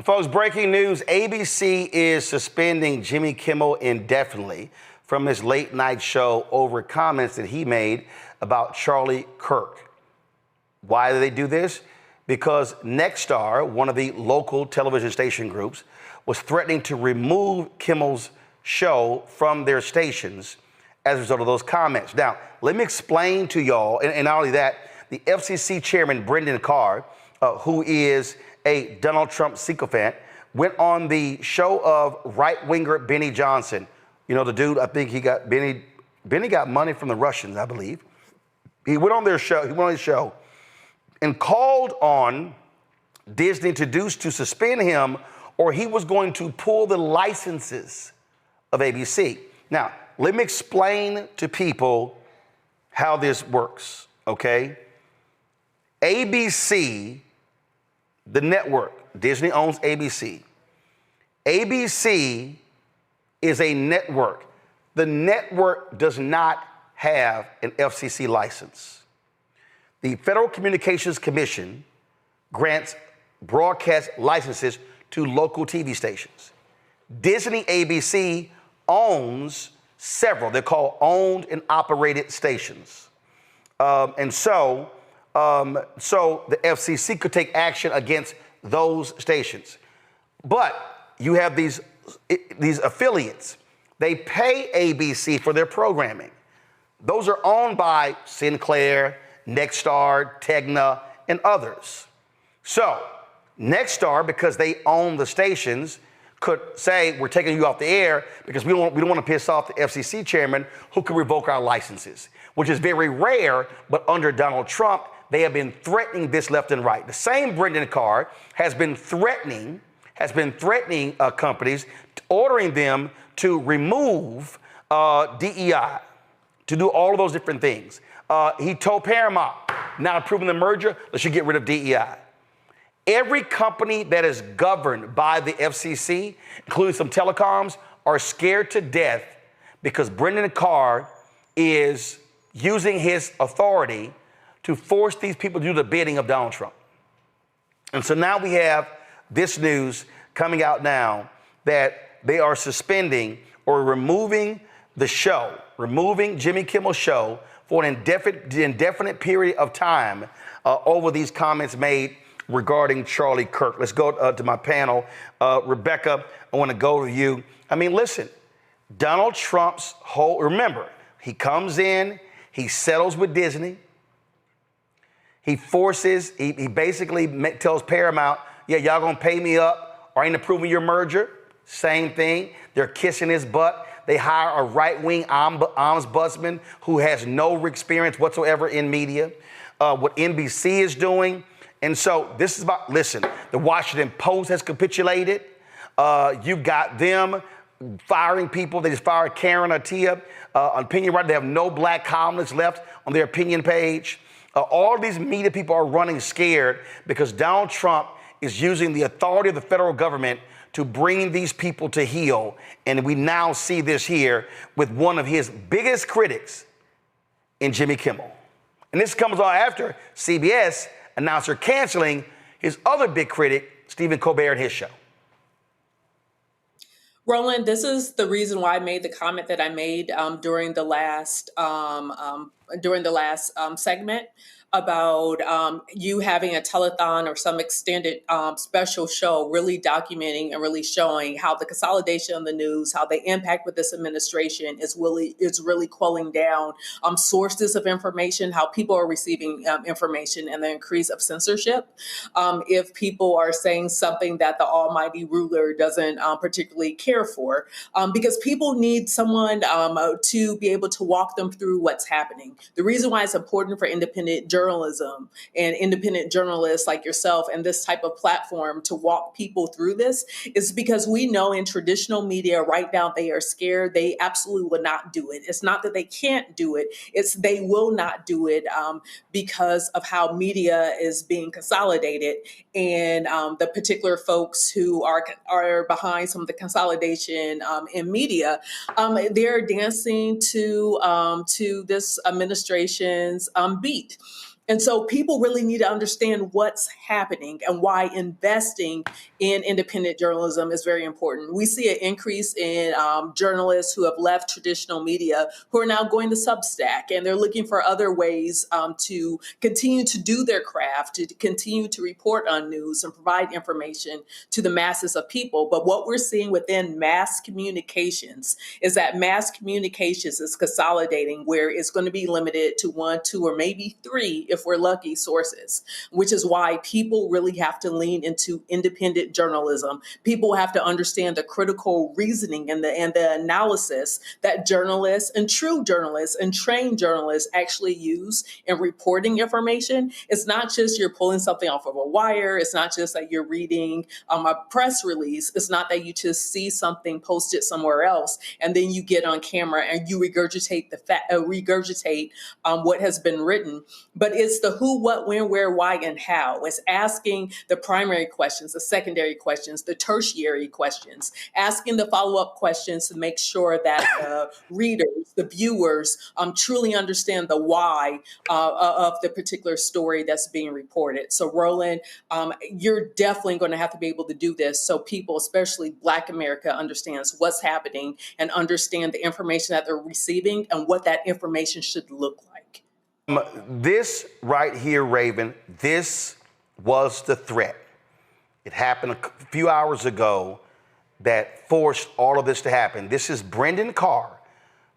Folks, breaking news, ABC is suspending Jimmy Kimmel indefinitely from his late night show over comments that he made about Charlie Kirk. Why do they do this? Because Nexstar, one of the local television station groups, was threatening to remove Kimmel's show from their stations as a result of those comments. Now, let me explain to y'all, and not only that, the FCC chairman, Brendan Carr, who is a Donald Trump sycophant, went on the show of right-winger Benny Johnson. You know, the dude, I think Benny got money from the Russians, I believe. He went on his show and called on Disney to suspend him, or he was going to pull the licenses of ABC. Now, let me explain to people how this works, okay? ABC, the network, Disney owns ABC. ABC is a network. The network does not have an FCC license. The Federal Communications Commission grants broadcast licenses to local TV stations. Disney ABC owns several. They're called owned and operated stations. So the FCC could take action against those stations. But you have these affiliates. They pay ABC for their programming. Those are owned by Sinclair, Nexstar, Tegna, and others. So Nexstar, because they own the stations, could say, we're taking you off the air because we don't want to piss off the FCC chairman who could revoke our licenses, which is very rare, but under Donald Trump, they have been threatening this left and right. The same Brendan Carr has been threatening companies, ordering them to remove DEI, to do all of those different things. He told Paramount, not approving the merger, let's you get rid of DEI. Every company that is governed by the FCC, including some telecoms, are scared to death because Brendan Carr is using his authority to force these people to do the bidding of Donald Trump. And so now we have this news coming out now that they are suspending or removing the show, removing Jimmy Kimmel's show for an indefinite period of time over these comments made regarding Charlie Kirk. Let's go to my panel. Rebecca, I want to go to you. I mean, listen, Donald Trump's remember, he comes in, he settles with Disney. He basically tells Paramount, yeah, y'all gonna pay me up or ain't approving your merger. Same thing. They're kissing his butt. They hire a right-wing ombudsman who has no experience whatsoever in media. What NBC is doing. And so this is about, listen, the Washington Post has capitulated. You got them firing people. They just fired Karen Attiah, opinion writer. They have no black columnists left on their opinion page. All these media people are running scared because Donald Trump is using the authority of the federal government to bring these people to heel. And we now see this here with one of his biggest critics in Jimmy Kimmel. And this comes on after CBS announced they're canceling his other big critic, Stephen Colbert, and his show. Roland, this is the reason why I made the comment that I made during the last segment about you having a telethon or some extended special show really documenting and really showing how the consolidation of the news, how the impact with this administration is really culling down sources of information, how people are receiving information, and the increase of censorship. If people are saying something that the almighty ruler doesn't particularly care for, because people need someone to be able to walk them through what's happening. The reason why it's important for independent journalism and independent journalists like yourself and this type of platform to walk people through this is because we know in traditional media right now they are scared. They absolutely will not do it. It's not that they can't do it. It's they will not do it because of how media is being consolidated and the particular folks who are behind some of the consolidation in media. They're dancing to this administration's beat. And so people really need to understand what's happening and why investing in independent journalism is very important. We see an increase in journalists who have left traditional media who are now going to Substack, and they're looking for other ways to continue to do their craft, to continue to report on news and provide information to the masses of people. But what we're seeing within mass communications is that mass communications is consolidating, where it's going to be limited to one, two, or maybe three, if we're lucky, sources, which is why people really have to lean into independent journalism. People have to understand the critical reasoning and the analysis that journalists and true journalists and trained journalists actually use in reporting information. It's not just you're pulling something off of a wire. It's not just that you're reading a press release. It's not that you just see something posted somewhere else and then you get on camera and you regurgitate what has been written. But it's the who, what, when, where, why, and how. It's asking the primary questions, the secondary questions, the tertiary questions, asking the follow-up questions to make sure that the readers, the viewers, truly understand the why of the particular story that's being reported. So, Roland, you're definitely going to have to be able to do this so people, especially Black America, understands what's happening and understand the information that they're receiving and what that information should look like. This right here, Raven, this was the threat. It happened a few hours ago that forced all of this to happen. This is Brendan Carr,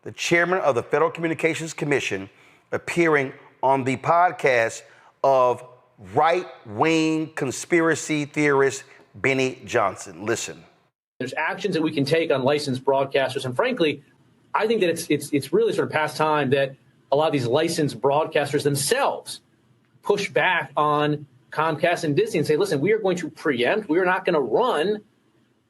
the chairman of the Federal Communications Commission, appearing on the podcast of right-wing conspiracy theorist Benny Johnson. Listen. There's actions that we can take on licensed broadcasters. And frankly, I think that it's really sort of past time that a lot of these licensed broadcasters themselves push back on Comcast and Disney and say, listen, we are going to preempt. We are not going to run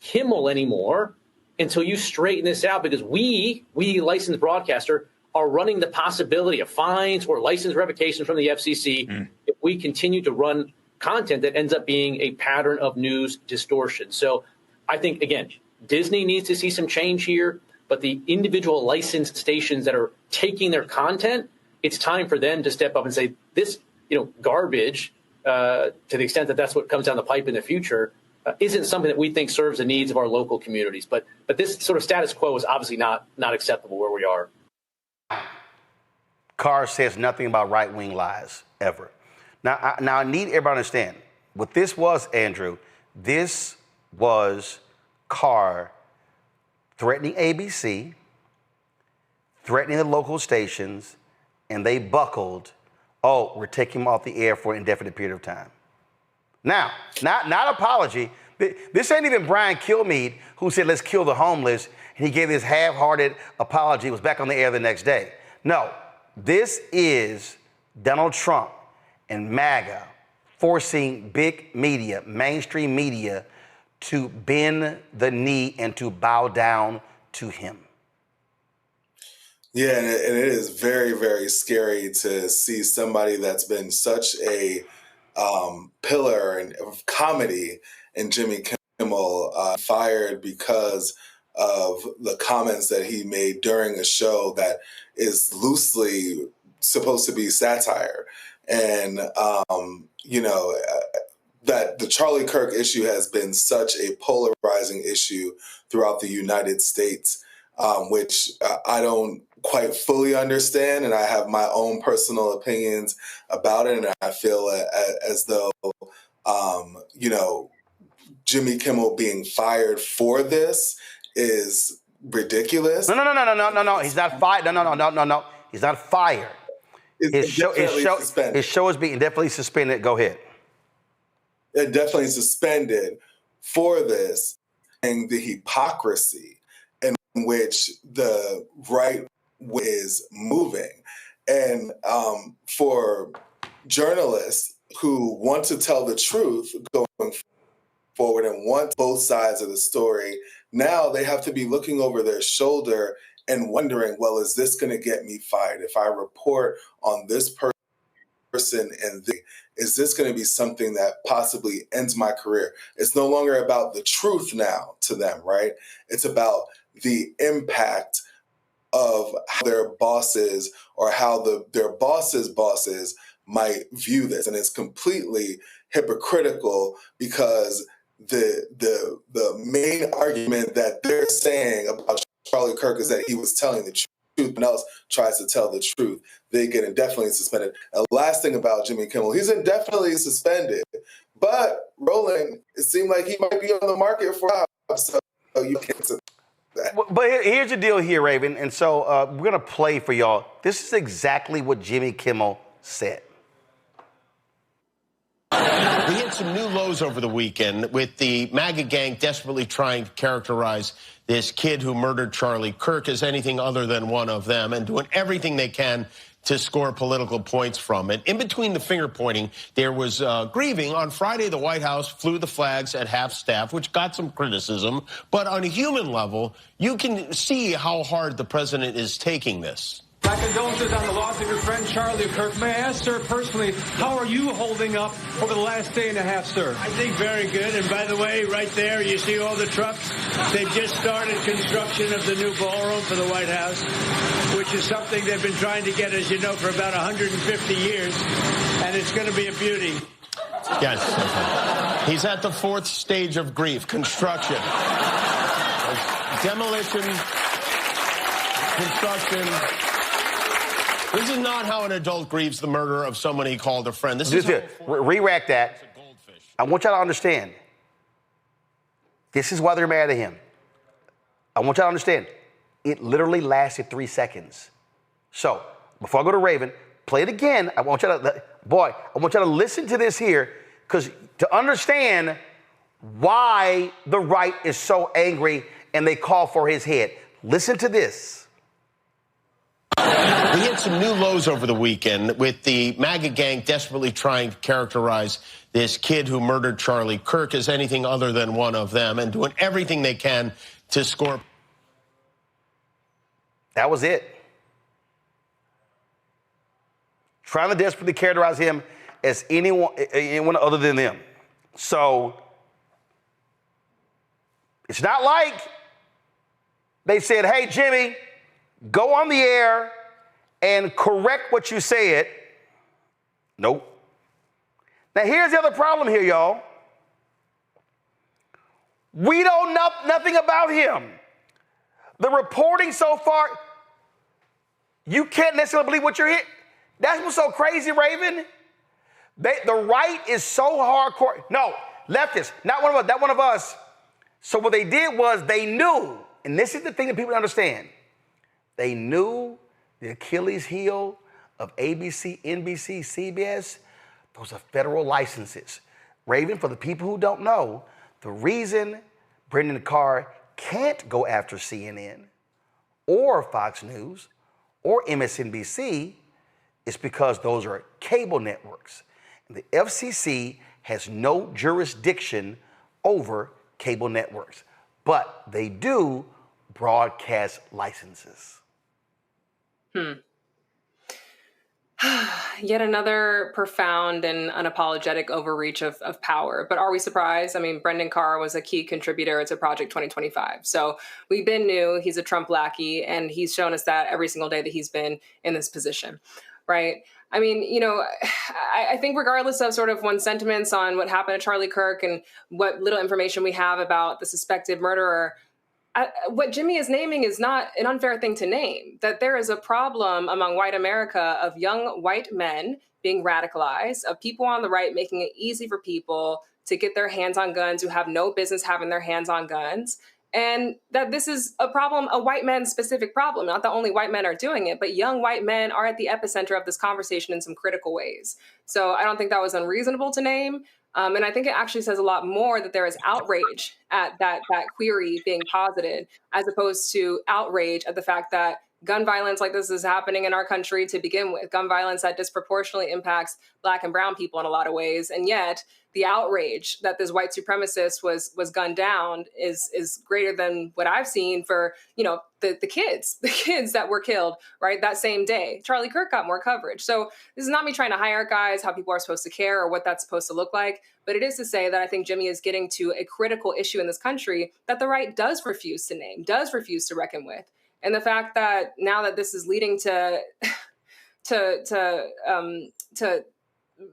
Kimmel anymore until you straighten this out, because we licensed broadcaster, are running the possibility of fines or license revocations from the FCC if we continue to run content that ends up being a pattern of news distortion. So I think, again, Disney needs to see some change here, but the individual licensed stations that are taking their content, it's time for them to step up and say, this, garbage, to the extent that that's what comes down the pipe in the future, isn't something that we think serves the needs of our local communities. But this sort of status quo is obviously not acceptable where we are. Carr says nothing about right-wing lies, ever. Now I need everybody to understand, what this was, Andrew, this was Carr threatening ABC, threatening the local stations, and they buckled. Oh, we're taking him off the air for an indefinite period of time. Now, not apology. This ain't even Brian Kilmeade, who said, let's kill the homeless, and he gave this half-hearted apology, was back on the air the next day. No, this is Donald Trump and MAGA forcing big media, mainstream media, to bend the knee and to bow down to him. Yeah, and it is very, very scary to see somebody that's been such a pillar of comedy in Jimmy Kimmel fired because of the comments that he made during a show that is loosely supposed to be satire. And, that the Charlie Kirk issue has been such a polarizing issue throughout the United States, which I don't quite fully understand. And I have my own personal opinions about it. And I feel as though, Jimmy Kimmel being fired for this is ridiculous. No. He's not fired. No. He's not fired. His show is being indefinitely suspended. Go ahead. Definitely suspended for this, and the hypocrisy in which the right is moving. And for journalists who want to tell the truth going forward and want both sides of the story, now they have to be looking over their shoulder and wondering, well, is this going to get me fired? If I report on this person and is this going to be something that possibly ends my career? It's no longer about the truth now to them, right? It's about the impact of how their bosses or how their bosses' bosses might view this, and it's completely hypocritical because the main argument that they're saying about Charlie Kirk is that he was telling the truth. And else tries to tell the truth, they get indefinitely suspended. And last thing about Jimmy Kimmel, he's indefinitely suspended. But Roland, it seemed like he might be on the market for a while, so you can't say that. But here's the deal here, Raven. And so we're going to play for y'all. This is exactly what Jimmy Kimmel said. We hit some new lows over the weekend with the MAGA gang desperately trying to characterize this kid who murdered Charlie Kirk as anything other than one of them and doing everything they can to score political points from it. In between the finger pointing, there was grieving. On Friday, the White House flew the flags at half staff, which got some criticism. But on a human level, you can see how hard the president is taking this. My condolences on the loss of your friend Charlie Kirk. May I ask, sir, personally, how are you holding up over the last day and a half, sir? I think very good. And by the way, right there, you see all the trucks. They've just started construction of the new ballroom for the White House, which is something they've been trying to get, as you know, for about 150 years. And it's going to be a beauty. Yes. He's at the fourth stage of grief, construction. Demolition, construction. This is not how an adult grieves the murder of someone he called a friend. This is re-rack that. I want y'all to understand. This is why they're mad at him. I want y'all to understand. It literally lasted 3 seconds. So, before I go to Raven, play it again. I want y'all to listen to this here, because to understand why the right is so angry and they call for his head. Listen to this. We hit some new lows over the weekend with the MAGA gang desperately trying to characterize this kid who murdered Charlie Kirk as anything other than one of them and doing everything they can to score. That was it. Trying to desperately characterize him as anyone other than them. So it's not like they said, hey, Jimmy, go on the air and correct what you said. Nope. Now, here's the other problem here, y'all. We don't know nothing about him. The reporting so far, you can't necessarily believe what you're hearing. That's what's so crazy, Raven. The right is so hardcore. No, leftists, not one of us. So what they did was they knew, and this is the thing that people don't understand. They knew the Achilles heel of ABC, NBC, CBS, those are federal licenses. Raven, for the people who don't know, the reason Brendan Carr can't go after CNN or Fox News or MSNBC is because those are cable networks. And the FCC has no jurisdiction over cable networks, but they do broadcast licenses. Yet another profound and unapologetic overreach of power. But are we surprised? I mean, Brendan Carr was a key contributor to Project 2025. So we've been new. He's a Trump lackey, and he's shown us that every single day that he's been in this position, right? I mean, you know, I think regardless of sort of one's sentiments on what happened to Charlie Kirk and what little information we have about the suspected murderer, what Jimmy is naming is not an unfair thing to name, that there is a problem among white America of young white men being radicalized, of people on the right making it easy for people to get their hands on guns who have no business having their hands on guns. And that this is a problem, a white man specific problem. Not that only white men are doing it, but young white men are at the epicenter of this conversation in some critical ways. So I don't think that was unreasonable to name. And I think it actually says a lot more that there is outrage at that query being posited, as opposed to outrage at the fact that gun violence like this is happening in our country to begin with, gun violence that disproportionately impacts Black and brown people in a lot of ways. And yet the outrage that this white supremacist was gunned down is greater than what I've seen for, you know, the kids that were killed, right, that same day. Charlie Kirk got more coverage. So this is not me trying to hire guys how people are supposed to care or what that's supposed to look like, but it is to say that I think Jimmy is getting to a critical issue in this country that the right does refuse to name, does refuse to reckon with. And the fact that now that this is leading to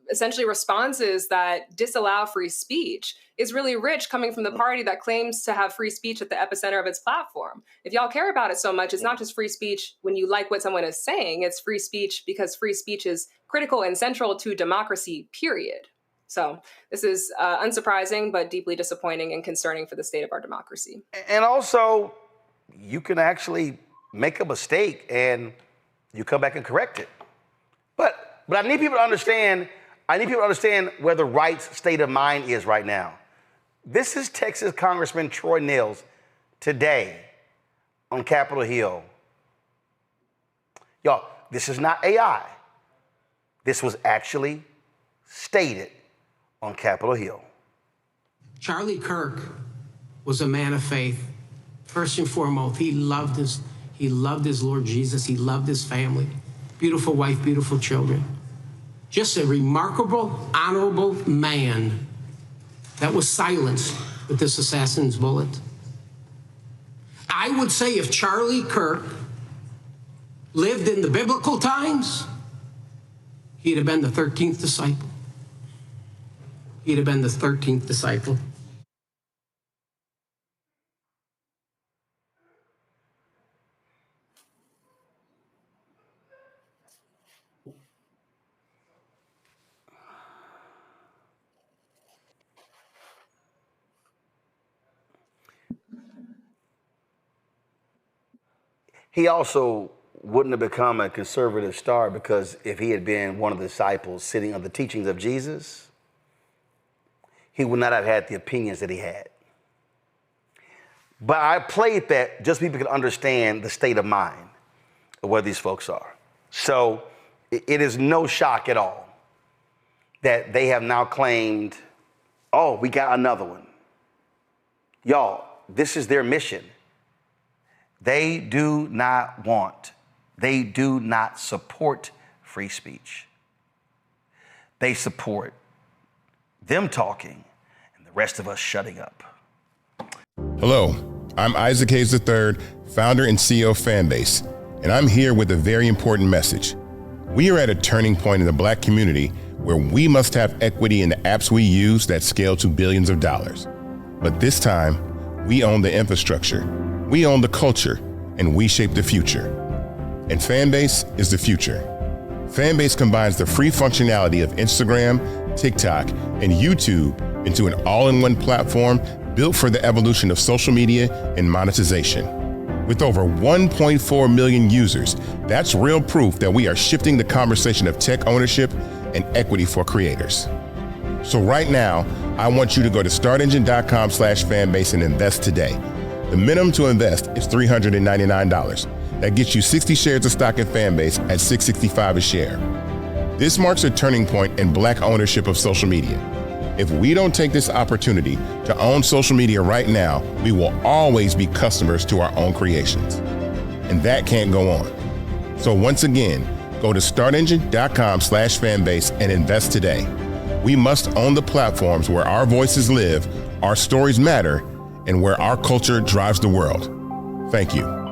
essentially responses that disallow free speech is really rich, coming from the party that claims to have free speech at the epicenter of its platform. If y'all care about it so much, it's not just free speech when you like what someone is saying, it's free speech because free speech is critical and central to democracy, period. So this is unsurprising, but deeply disappointing and concerning for the state of our democracy. And also, you can actually make a mistake and you come back and correct it. But I need people to understand, where the right state of mind is right now. This is Texas Congressman Troy Nehls today on Capitol Hill. Y'all, this is not AI. This was actually stated on Capitol Hill. Charlie Kirk was a man of faith. First and foremost, he loved his Lord Jesus. He loved his family. Beautiful wife, beautiful children. Just a remarkable, honorable man that was silenced with this assassin's bullet. I would say if Charlie Kirk lived in the biblical times, he'd have been the 13th disciple. He'd have been the 13th disciple. He also wouldn't have become a conservative star because if he had been one of the disciples sitting on the teachings of Jesus, he would not have had the opinions that he had. But I played that just so people could understand the state of mind of where these folks are. So it is no shock at all that they have now claimed, oh, we got another one. Y'all, this is their mission. They do not support free speech. They support them talking and the rest of us shutting up. Hello, I'm Isaac Hayes III, founder and CEO of Fanbase, and I'm here with a very important message. We are at a turning point in the Black community where we must have equity in the apps we use that scale to billions of dollars. But this time, we own the infrastructure. We own the culture, and we shape the future. And Fanbase is the future. Fanbase combines the free functionality of Instagram, TikTok, and YouTube into an all-in-one platform built for the evolution of social media and monetization. With over 1.4 million users, that's real proof that we are shifting the conversation of tech ownership and equity for creators. So right now, I want you to go to startengine.com/fanbase and invest today. The minimum to invest is $399. That gets you 60 shares of stock in Fanbase at $665 a share. This marks a turning point in Black ownership of social media. If we don't take this opportunity to own social media right now, we will always be customers to our own creations. And that can't go on. So once again, go to startengine.com/fanbase and invest today. We must own the platforms where our voices live, our stories matter, and where our culture drives the world. Thank you.